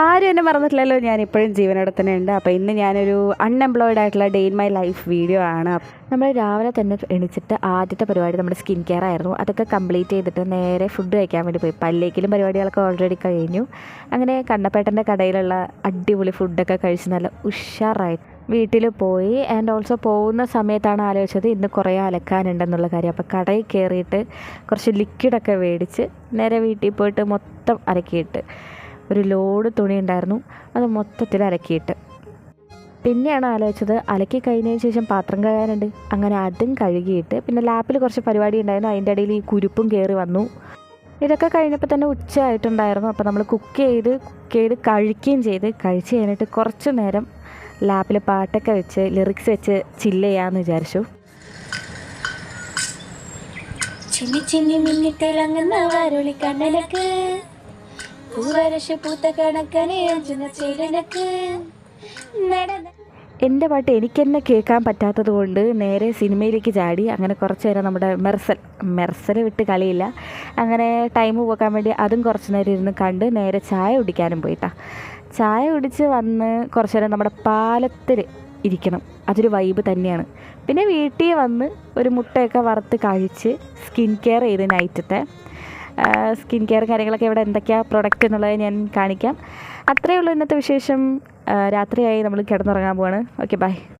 ആരും എന്നെ മറന്നിട്ടില്ലല്ലോ, ഞാനിപ്പോഴും ജീവനോടെ തന്നെ ഉണ്ട്. അപ്പോൾ ഇന്ന് ഞാനൊരു അൺഎംപ്ലോയിഡ് ആയിട്ടുള്ള day in my life video ആണ്. നമ്മൾ രാവിലെ തന്നെ എണീച്ചിട്ട് ആദ്യത്തെ പരിപാടി നമ്മുടെ സ്കിൻ കെയർ ആയിരുന്നു. അതൊക്കെ കംപ്ലീറ്റ് ചെയ്തിട്ട് നേരെ ഫുഡ് കഴിക്കാൻ വേണ്ടി പോയി. പല്ലേക്കിലും പരിപാടികളൊക്കെ ഓൾറെഡി കഴിഞ്ഞു. അങ്ങനെ കണ്ണപ്പേട്ടൻ്റെ കടയിലുള്ള അടിപൊളി ഫുഡൊക്കെ കഴിച്ച് നല്ല ഉഷാറായി വീട്ടിൽ പോയി. ആൻഡ് ഓൾസോ പോകുന്ന സമയത്താണ് ആലോചിച്ചത് ഇന്ന് കുറേ അലക്കാനുണ്ടെന്നുള്ള കാര്യം. അപ്പോൾ കടയിൽ കയറിയിട്ട് കുറച്ച് ലിക്വിഡൊക്കെ മേടിച്ച് നേരെ വീട്ടിൽ പോയിട്ട് മൊത്തം അലക്കിയിട്ട് ഒരു ലോഡ് തുണി ഉണ്ടായിരുന്നു, അത് മൊത്തത്തിൽ അലക്കിയിട്ട്. പിന്നെയാണ് ആലോചിച്ചത് അലക്കി കഴിഞ്ഞതിന് ശേഷം പാത്രം കഴുകാനുണ്ട്. അങ്ങനെ അതും കഴുകിയിട്ട് പിന്നെ ലാപ്പിൽ കുറച്ച് പരിപാടി ഉണ്ടായിരുന്നു. അതിൻ്റെ ഇടയിൽ ഈ കുരുപ്പും കയറി വന്നു. ഇതൊക്കെ കഴിഞ്ഞപ്പോൾ തന്നെ ഉച്ച ആയിട്ടുണ്ടായിരുന്നു. അപ്പോൾ നമ്മൾ കുക്ക് ചെയ്ത് കഴിക്കുകയും ചെയ്ത് കഴിച്ച് കഴിഞ്ഞിട്ട് കുറച്ച് നേരം ലാപ്പിൽ പാട്ടൊക്കെ വെച്ച് ലിറിക്സ് വെച്ച് ചില്ല് ചെയ്യാമെന്ന് വിചാരിച്ചു. ചിന്നി ചിന്നി മിന്നി തിളങ്ങുന്ന വാരുളി കണ്ണനക്ക് എൻ്റെ പാട്ട് എനിക്ക് തന്നെ കേൾക്കാൻ പറ്റാത്തത് കൊണ്ട് നേരെ സിനിമയിലേക്ക് ചാടി. അങ്ങനെ കുറച്ച് നേരം നമ്മുടെ മെർസൽ വിട്ട് കളിയില്ല. അങ്ങനെ ടൈം പോക്കാൻ വേണ്ടി അതും കുറച്ച് നേരം ഇരുന്ന് കണ്ട് നേരെ ചായ കുടിക്കാനും പോയിട്ടാ. ചായ കുടിച്ച് വന്ന് കുറച്ച് നേരം നമ്മുടെ പാലത്തിൽ ഇരിക്കണം, അതൊരു വൈബ് തന്നെയാണ്. പിന്നെ വീട്ടിൽ വന്ന് ഒരു മുട്ടയൊക്കെ വറുത്ത് കഴിച്ച് സ്കിൻ കെയർ ചെയ്ത് നൈറ്റത്തെ സ്കിൻ കെയർ കാര്യങ്ങളൊക്കെ ഇവിടെ എന്തൊക്കെയാണ് പ്രൊഡക്റ്റ് എന്നുള്ളത് ഞാൻ കാണിക്കാം. അത്രയേ ഉള്ളൂ ഇന്നത്തെ വിശേഷം. രാത്രിയായി, നമ്മൾ കിടന്നുറങ്ങാൻ പോവാണ്. Okay, by.